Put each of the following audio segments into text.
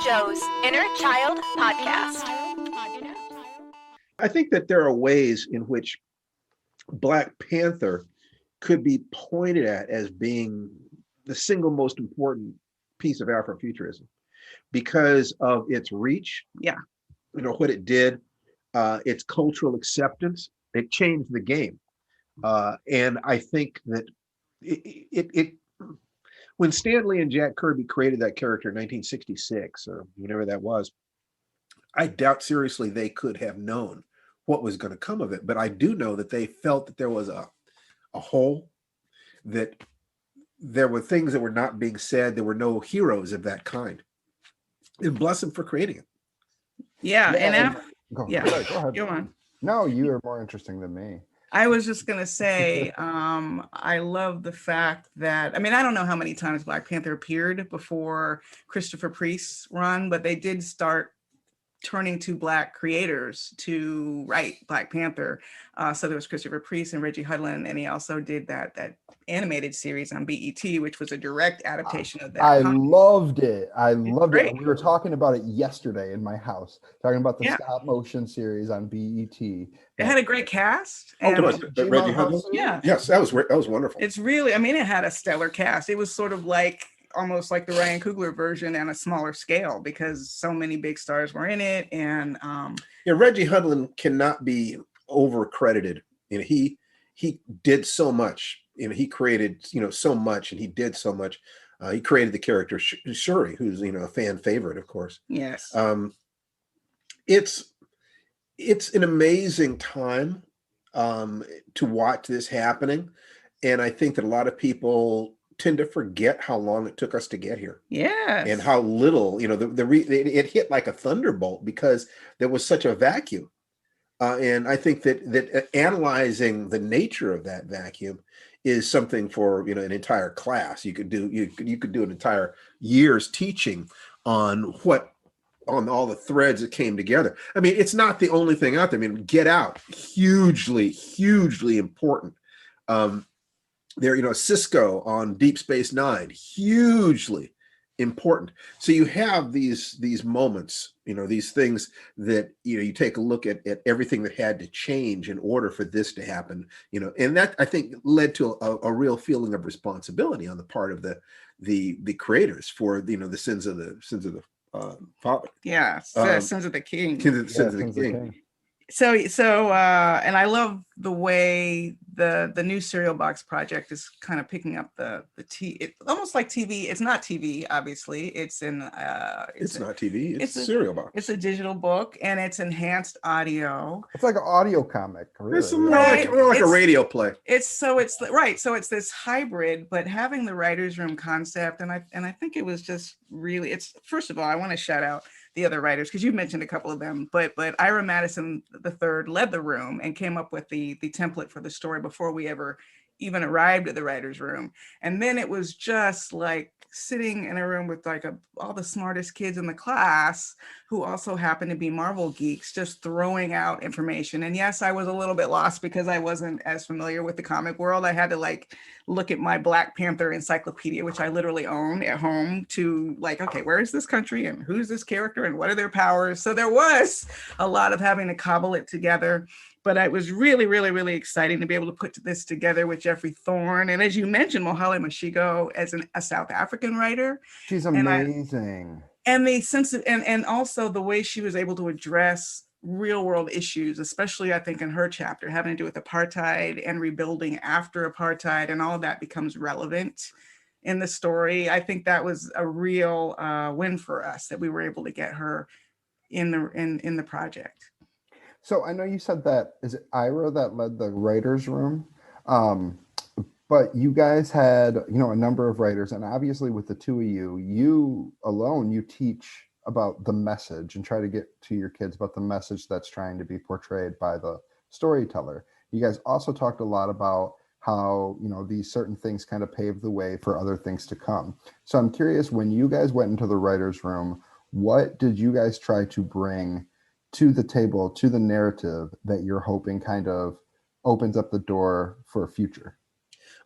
Joe's Inner Child Podcast. I think that there are ways in which Black Panther could be pointed at as being the single most important piece of Afrofuturism because of its reach. Yeah. What it did, its cultural acceptance. It changed the game. And I think that it when Stan Lee and Jack Kirby created that character in 1966 or whenever that was, I doubt seriously they could have known what was going to come of it. But I do know that they felt that there was a hole, that there were things that were not being said. There were no heroes of that kind. And bless them for creating it. Yeah. Go ahead. Go on. No, you are more interesting than me. I was just going to say, I love the fact that, I mean, I don't know how many times Black Panther appeared before Christopher Priest's run, but they did start turning to Black creators to write Black Panther. So there was Christopher Priest and Reggie Hudlin, and he also did that animated series on BET, which was a direct adaptation of that. I loved it. Great. We were talking about it yesterday in my house, talking about the stop motion series on BET. It had a great cast. And Reggie Hudlin? Yeah. Yes, that was wonderful. It's really, I mean, it had a stellar cast. It was sort of like almost like the Ryan Coogler version on a smaller scale because so many big stars were in it. And Reggie Hudlin cannot be over credited. He did so much. He created so much, and he did so much. He created the character Shuri, who's a fan favorite, of course. Yes. It's an amazing time to watch this happening, and I think that a lot of people tend to forget how long it took us to get here. Yeah. And how little, it hit like a thunderbolt because there was such a vacuum. And I think that analyzing the nature of that vacuum is something for an entire class. You could do an entire year's teaching on all the threads that came together. I mean, it's not the only thing out there. I mean, Get Out, hugely important. Cisco on Deep Space Nine, hugely important. So you have these moments, these things that you take a look at everything that had to change in order for this to happen, and that I think led to a real feeling of responsibility on the part of the creators for the sins of the father. Yeah, sins of the king. Sins of the king. So and I love the way the new cereal box project is kind of picking up the almost like TV. It's not TV, obviously. It's not TV. It's a cereal box. It's a digital book, and it's enhanced audio. It's like an audio comic. Really. It's more like a radio play. It's this hybrid, but having the writer's room concept, and I think it was just really. It's first of all, I want to shout out the other writers because you mentioned a couple of them, but Ira Madison III led the room and came up with the template for the story before we ever even arrived at the writer's room. And then it was just like sitting in a room with like all the smartest kids in the class who also happened to be Marvel geeks, just throwing out information. And yes, I was a little bit lost because I wasn't as familiar with the comic world. I had to like look at my Black Panther encyclopedia, which I literally own at home, to like, okay, where is this country and who's this character and what are their powers? So there was a lot of having to cobble it together. But it was really, really, really exciting to be able to put this together with Jeffrey Thorne. And as you mentioned, Mohale Mashigo as a South African writer. She's amazing. And the sense of, and also the way she was able to address real world issues, especially I think in her chapter, having to do with apartheid and rebuilding after apartheid, and all of that becomes relevant in the story. I think that was a real win for us that we were able to get her in the project. So I know you said that, is it Ira that led the writer's room? But you guys had, a number of writers, and obviously with the two of you alone, you teach about the message and try to get to your kids about the message that's trying to be portrayed by the storyteller. You guys also talked a lot about how, these certain things kind of pave the way for other things to come. So I'm curious, when you guys went into the writer's room, what did you guys try to bring to the table, to the narrative that you're hoping kind of opens up the door for a future?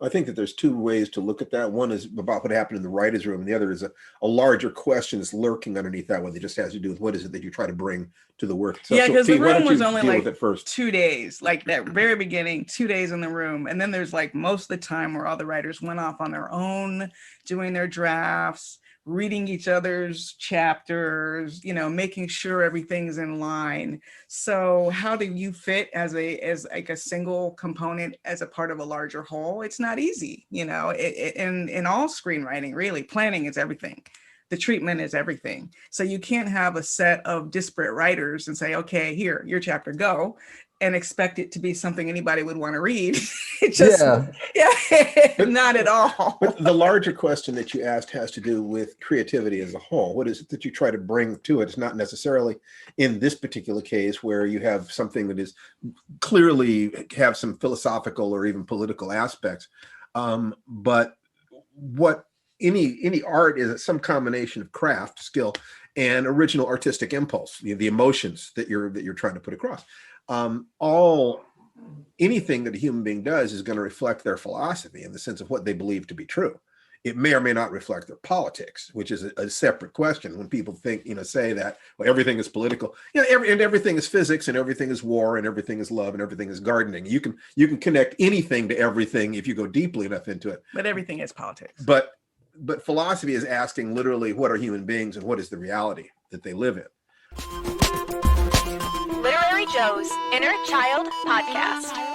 I think that there's two ways to look at that. One is about what happened in the writer's room, and the other is a larger question that's lurking underneath that one that just has to do with what is it that you try to bring to the work. So, yeah, because the Fee, why room don't was you only deal like with it first? 2 days, like that very beginning, 2 days in the room. And then there's like most of the time where all the writers went off on their own, doing their drafts, reading each other's chapters, you know, making sure everything's in line. So how do you fit as like a single component as a part of a larger whole? It's not easy, you know, in all screenwriting, really. Planning is everything. The treatment is everything. So you can't have a set of disparate writers and say, okay, here, your chapter, go, and expect it to be something anybody would want to read. It just, not at all. But the larger question that you asked has to do with creativity as a whole. What is it that you try to bring to it? It's not necessarily in this particular case where you have something that is clearly have some philosophical or even political aspects. But what any art is some combination of craft, skill, and original artistic impulse, the emotions that you're trying to put across. Anything that a human being does is going to reflect their philosophy in the sense of what they believe to be true. It may or may not reflect their politics, which is a separate question. When people think, say that, well, everything is political, and everything is physics, and everything is war, and everything is love, and everything is gardening. You can connect anything to everything if you go deeply enough into it. But everything is politics. But philosophy is asking literally, what are human beings and what is the reality that they live in? Literary Joe's Inner Child Podcast.